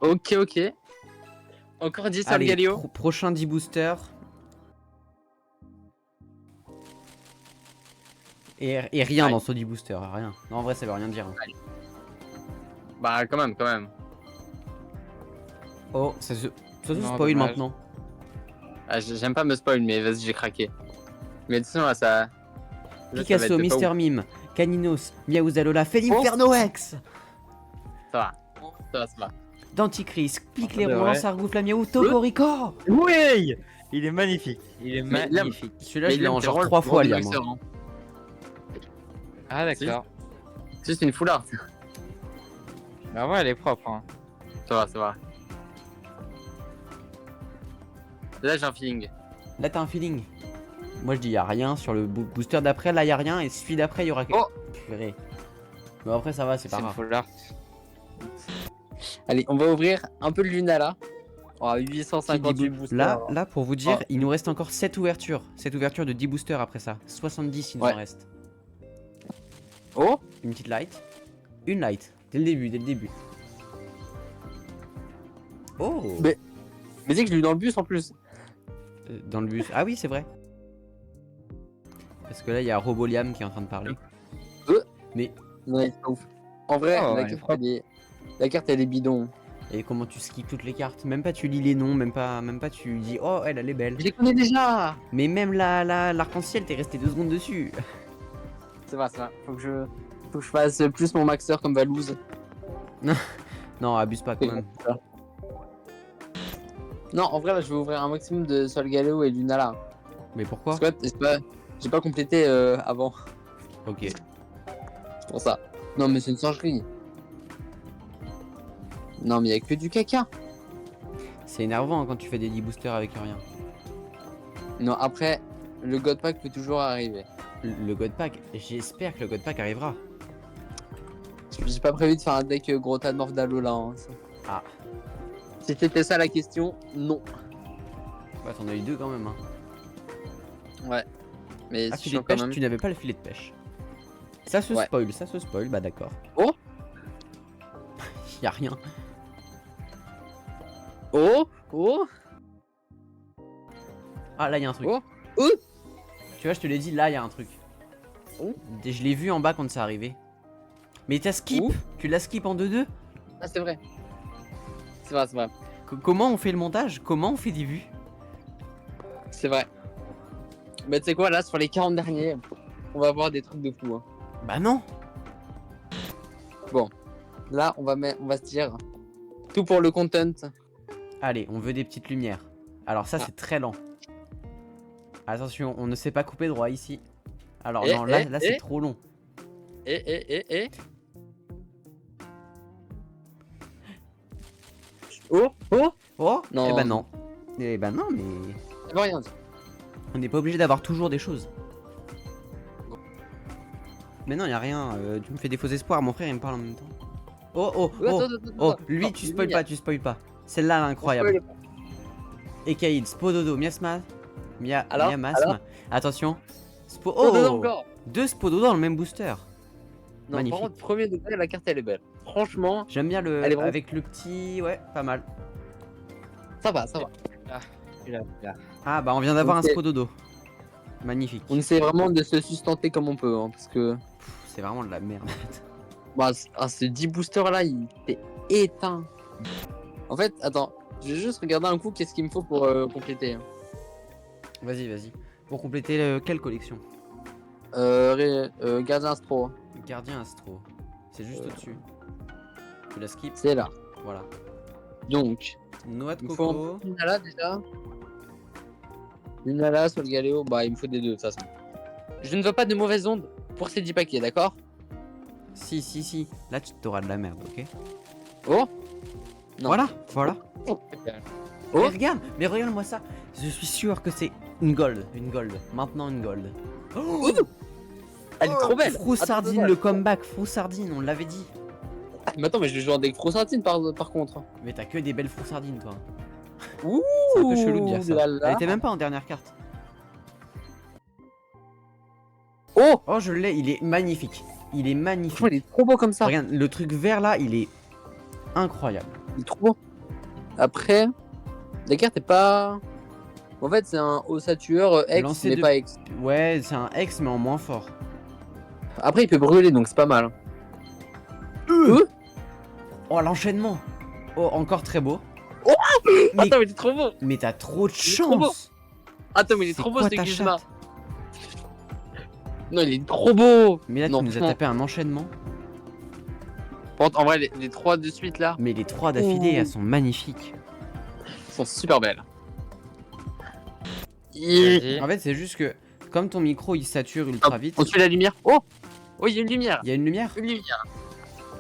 Ok, ok. Encore 10 sur le Allez, Galéo. prochain 10 booster. Et rien Aïe. dans ce 10 booster, rien. Non, en vrai, ça veut rien dire. Hein. Bah, quand même, quand même. Oh, ça se Non, spoil dommage. maintenant. Ah, j'aime pas me spoil, mais vas-y, j'ai craqué. Mais sinon, là, ça. Là, ça va Picasso, être pas Mister ouf. Mime, Caninos, Miaouzalola, Oh. Felinferno X, Ça va. Ça va, ça va. Denticris, Pic de Léron, vrai. Lansargoufle, Miaou, Togorico. Oui, il est magnifique. Il est Mais Liam, magnifique. Celui-là, mais je l'ai Liam, en t'es genre vraiment 3 le fois, grand Liam. maxeur, hein. Ah d'accord. C'est juste une full art. Bah ouais, elle est propre. Hein. Ça va, ça va. Là, j'ai un feeling. Là, t'as un feeling. Moi, je dis, y a rien. Sur le booster d'après, là, y a rien. Et celui d'après, y aura quelque Oh. Purée. Mais après, ça va, c'est pas C'est une grave. full art. Allez, on va ouvrir un peu de Lunala. Oh, Qui 858 dit boosters. là, pour vous dire, Oh. il nous reste encore 7 ouvertures. 7 ouvertures de 10 boosters après ça. 70, il nous Ouais. en reste. Oh, Une petite light. Une light. Dès le début, dès le début. Oh. Mais c'est que je l'ai eu dans le bus en plus. Dans le bus. Ah oui, c'est vrai. Parce que là, il y a Roboliam qui est en train de parler. Mais, Non, c'est pas ouf. En vrai, Oh, la, elle est carte, la carte, elle est bidon. et comment tu skips toutes les cartes? Même pas tu lis les noms, même pas tu dis oh elle est belle. Je les connais déjà. Mais même l'arc-en-ciel, t'es resté 2 secondes dessus. C'est vrai, c'est vrai. Faut que je fasse plus mon maxeur comme Valouz. Non, abuse pas quand même. Non, en vrai, là, je vais ouvrir un maximum de Sol Galeo et Lunala. Mais pourquoi? Parce que j'ai pas complété avant. Ok. C'est pour ça. Non, mais c'est une singerie. Non, mais il y a que du caca. C'est énervant hein, quand tu fais des 10 boosters avec rien. Non, après, le God Pack peut toujours arriver. Le God Pack, j'espère que le God Pack arrivera. J'ai pas prévu de faire un deck Grota de Morphdalola. Hein. Ah. Si c'était ça la question, non. Bah t'en as eu 2 quand même. Hein. Ouais. Mais Ah, c'est filet chiant de quand pêche, même. tu n'avais pas le filet de pêche. Ça se spoil, bah d'accord. Oh. Y'a rien. Oh. Oh. Ah là y'a un truc. Oh. Oh. Tu vois, je te l'ai dit, là y'a un truc. Oh. Je l'ai vu en bas quand c'est arrivé. Mais t'as skip. Oh. Tu l'as skip en 2-2. Ah, c'est vrai. C'est vrai, c'est vrai. Comment on fait le montage? Comment on fait des vues? C'est vrai. Mais tu sais quoi, là, sur les 40 derniers, on va avoir des trucs de fou. Hein. Bah non. Là, on va se dire tout pour le content. Allez, on veut des petites lumières. Alors ça, Ah. c'est très lent. Attention, on ne sait pas couper droit ici. Alors Eh, non, là, eh, c'est eh. trop long. Et. Oh. Oh. Oh. Non. Eh ben non. Eh ben non, mais Ça veut rien dire. on n'est pas obligé d'avoir toujours des choses. Mais non, y a rien. Tu me fais des faux espoirs. Mon frère, il me parle en même temps. Oh, oh, oh, oh. Lui, tu spoil pas, tu spoil pas. Celle-là, elle est incroyable. Ekaïd, Spododo, Miasma, Alors, Miamasma. Attention. Oh, Oh, encore. 2 Spododo dans le même booster. Non, Magnifique. par contre, premier degré, la carte elle est belle. Franchement, J'aime bien le Elle est vraiment- avec le petit, ouais, pas mal. ça va, ça va. Là. Ah bah on vient d'avoir Ok. un Spododo. Magnifique. On essaie vraiment de se sustenter comme on peut, hein, parce que C'est vraiment de la merde. bah, ce 10 booster là, il est éteint. En fait, attends, je vais juste regarder un coup qu'est-ce qu'il me faut pour compléter. Hein. Vas-y, vas-y. Pour compléter quelle collection? Gardien Astro, Gardien Astro. C'est juste au-dessus. Tu la skip. c'est là. Voilà. Donc, Noix de il me faut coco. un Lunala déjà. Lunala, sur le Galéo, bah il me faut des deux de toute façon. Je ne veux pas de mauvaises ondes pour ces 10 paquets, d'accord? Si. Là, tu t'auras de la merde, ok? Oh. Non. Voilà. Oh. Mais regarde-moi ça. Je suis sûr que c'est une gold. Maintenant une gold. Oh. Elle est trop belle. Froussardine, Attends, le comeback. Froussardine, on l'avait dit. Mais attends, mais je vais jouer en deck Froussardine par contre. Mais t'as que des belles froussardines, toi. Ouh. C'est un peu chelou de dire ça. là là. Elle était même pas en dernière carte. Oh. Oh, je l'ai. Il est magnifique. Franchement, il est trop beau comme ça. Regarde, le truc vert là, il est incroyable. Il est trop beau. Après, la carte est pas. En fait, c'est un ossature ex, Lancer mais de- pas ex. Ouais, c'est un ex, mais en moins fort. Après, il peut brûler, donc c'est pas mal. Oh, l'enchaînement. Oh, encore très beau. Mais, Attends, mais il est trop beau. mais t'as trop de est trop beau. chance. Attends, mais il est C'est trop beau quoi ce ta Guzma. chatte? Non, il est trop beau. Mais là, non, tu nous as franchement, tapé un enchaînement. en vrai, les 3 de suite là Mais les 3 d'affilée, Ouh. elles sont magnifiques. sont super belles. Vas-y. En fait, c'est juste que, comme ton micro il sature ultra vite, On suit la lumière. Oh, il y a une lumière. il y a une lumière. Une lumière.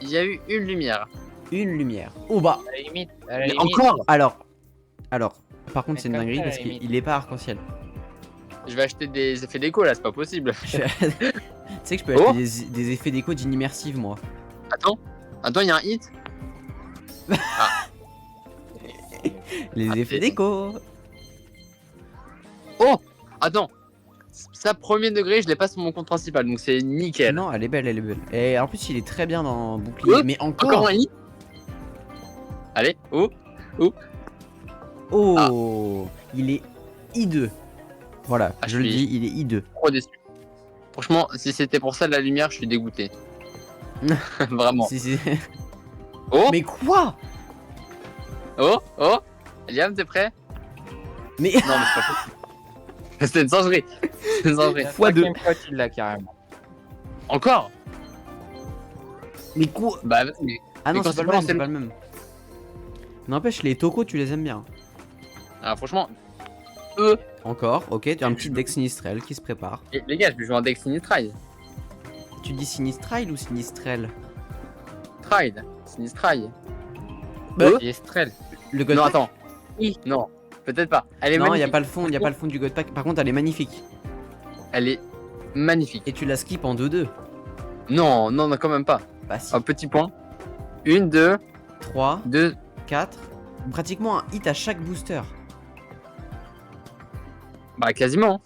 Il y a eu une lumière. Une lumière. Oh bah. À la limite. À la Mais limite. encore. Alors. Par contre, Mais c'est une comme dinguerie ça, à la parce limite. qu'il est pas arc-en-ciel. Je vais acheter des effets déco là, c'est pas possible. Tu sais que je peux Oh. acheter des effets déco d'immersive, moi. Attends, il y a un hit. Les Ah, effets c'est- déco. Oh, attends. Ça, premier degré, je l'ai pas sur mon compte principal, donc c'est nickel. Non, elle est belle, elle est belle. Et en plus, il est très bien dans bouclier. Oh, Mais Encore encore. un hit. Allez, oh. Oh, il est I2. Voilà, Ah, je le je dis, suis- il est I2. Trop déçu. Franchement, si c'était pour ça de la lumière, je suis dégoûté. Vraiment. Si. Oh, Mais quoi? oh. Liam, t'es prêt? Mais Non, mais c'est pas possible. C'était une singerie. C'est une singerie. La Fois deux. cinquième fois qu'il l'a carrément. Encore? mais quoi? Bah, mais Ah non, quand c'est pas c'est le pas même, c'est c'est le- pas le même. N'empêche, les tocos, tu les aimes bien. alors, franchement, Encore, ok, tu as un petit deck sinistrel qui se prépare. les gars, je vais jouer un deck Sinistride. Tu dis sinistrel ou sinistrel? Tride. Sinistride. Bah, Il est Strel. Le god Non, pack. attends. Non, peut-être pas. Elle est Non, il y a magnifique. pas le fond, il y a pas le fond du god pack. Par contre, elle est magnifique. Elle est magnifique. Et tu la skip en 2-2. Non, quand même pas. Bah si. Un petit point. 1, 2, 3, 2. 4. Pratiquement un hit à chaque booster. Bah, quasiment.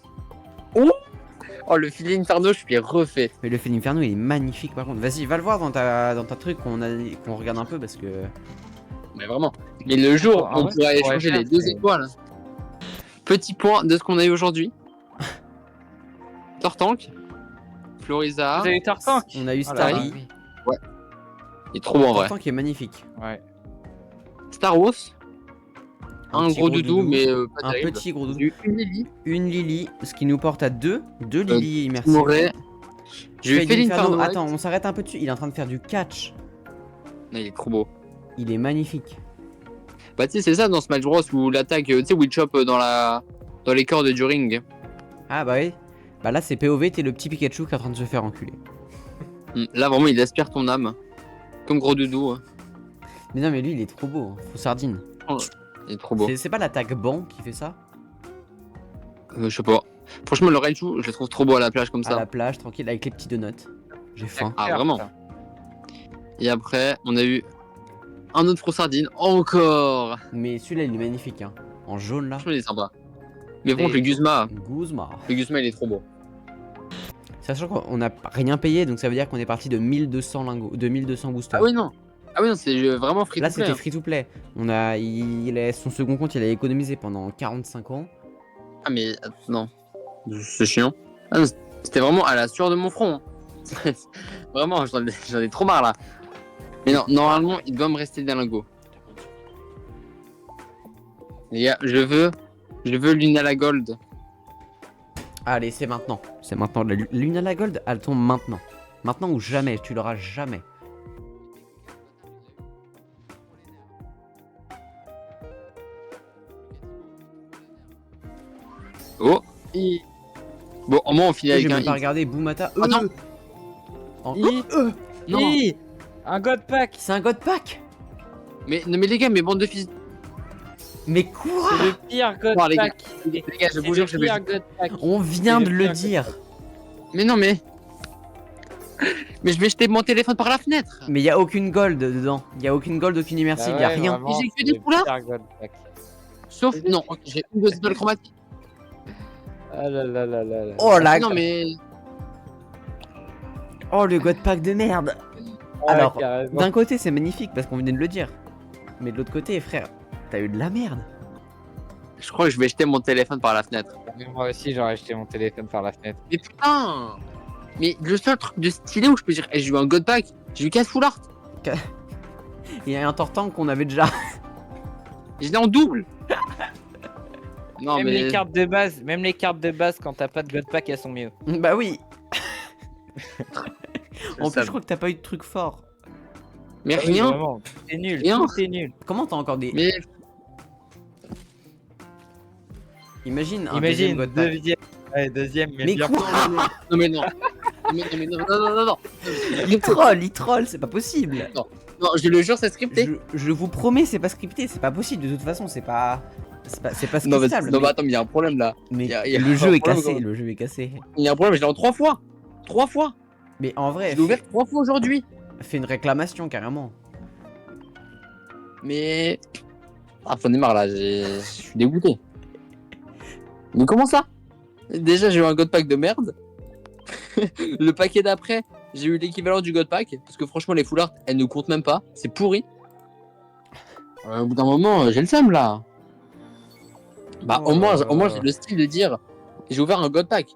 Oh, le filet Inferno, je l'ai refait. Mais le Fel Inferno, il est magnifique par contre. Vas-y, va le voir dans ta truc qu'on regarde un peu parce que. Mais vraiment. Et le jour, Ah on ouais, pourrait on pourrait échanger faire, les 2 c'est- étoiles. Petit point de ce qu'on a eu aujourd'hui. Tortank. Floriza. Vous avez eu Tartank. On a eu Oh là là, Starry. oui. Il est trop bon en vrai. Pourtant qui est magnifique. Ouais. Star Wars. Un petit gros doudou, mais pas Un terrible. petit gros doudou. J'ai eu une Lily. Une Lily, ce qui nous porte à 2 Lily immersives. Timoré. J'ai eu Fel Fel Inferno. Inferno. Attends, on s'arrête un peu dessus. Il est en train de faire du catch. Non, il est trop beau. Il est magnifique. Bah, tu sais, c'est ça dans Smash Bros où l'attaque, tu sais, où il chope dans les corps de During. Ah bah oui. Bah là c'est POV, t'es le petit Pikachu qui est en train de se faire enculer. Là, vraiment, il aspire ton âme. Comme gros doudou. hein. Mais non mais lui il est trop beau, hein. Faut sardine. Il est trop beau. C'est pas l'attaque ban qui fait ça? Je sais pas. Franchement, le Raichu, je le trouve trop beau à la plage comme À ça. la plage, tranquille, avec les petits donuts. J'ai faim. Ah, Cœur, vraiment. ça. Et après, on a eu un autre Fro Sardine. Encore. Mais celui-là il est magnifique hein. En jaune là. Franchement, il est sympa. Mais bon, Et- le Guzma, Guzma. il est trop beau. Sachant qu'on n'a rien payé, donc ça veut dire qu'on est parti de 1200 lingots, de 1200 boosters. Ah oui, non. C'est vraiment free Là to play. c'était free to play. Son second compte, il a économisé pendant 45 ans. Ah, mais non. C'est chiant. Ah, non, c'était vraiment à la sueur de mon front. hein. Vraiment, j'en ai trop marre là. Mais non, normalement, il doit me rester des lingots. Les gars, je veux Lunala Gold. Allez, c'est maintenant. C'est maintenant. La Lunala Gold, elle tombe maintenant. Maintenant ou jamais, tu l'auras jamais. Oh. Bon, au moins on finit J'ai avec un même pas hit. regardé Boomata. Attends. Encore Non. Hi, un God Pack. C'est un God Pack. Mais, non, mais les gars, mes bandes de fils. Mais quoi? C'est le pire God Oh, les gars, Pack. les gars, je C'est vous jure, le je pire God Pack. On vient C'est de le le pire dire. Mais non, mais. Mais je vais jeter mon téléphone par la fenêtre. Mais y a aucune gold dedans. Y a aucune gold, aucune immersive, Bah y a ouais, rien. vraiment, J'ai que c'est des le poulards. pire God Pack. Sauf. Non, ok, j'ai une dose de chromatique. Ah là là là là là. Oh la. Non, mais. Oh le God Pack de merde. Ah, Alors, carrément. d'un côté c'est magnifique parce qu'on venait de le dire. Mais de l'autre côté, frère, T'as eu de la merde. Je crois que je vais jeter mon téléphone par la fenêtre. Moi aussi, j'aurais jeté mon téléphone par la fenêtre. Mais putain. Mais le seul truc de stylé où je peux dire, j'ai eu un God Pack, j'ai eu 4 full art. Il y a un tortank qu'on avait déjà. J'ai en double. Non même mais les cartes de base, quand t'as pas de God Pack, elles sont mieux. Bah oui. En ça. plus, je crois que t'as pas eu de truc fort. Mais Ah oui, rien. vraiment, c'est nul, Rien. tout est nul. Comment t'as encore des. Mais Imagine un deuxième Imagine, God Pack. deuxième, Mais bien quoi non mais non. Mais non. Il troll, c'est pas possible. Non, je le jure, c'est scripté. Je vous promets, c'est pas scripté, c'est pas possible. De toute façon, c'est pas Non mais, scriptable. non, mais attends, mais il y a un problème là. Mais y a le un jeu est problème, cassé, quoi. le jeu est cassé. Il y a un problème, je l'ai en 3 fois. 3 fois. Mais en vrai, Je l'ai ouvert 3 fois aujourd'hui. fais une réclamation carrément. Mais. Ah, faut démarrer là, je suis dégoûté. Mais comment ça? Déjà, j'ai eu un God Pack de merde. Le paquet d'après, j'ai eu l'équivalent du God Pack. Parce que franchement, les full art, elles ne comptent même pas. C'est pourri. Au bout d'un moment, j'ai le seum là. Bah, Oh au moins, là là. j'ai le style de dire j'ai ouvert un God Pack.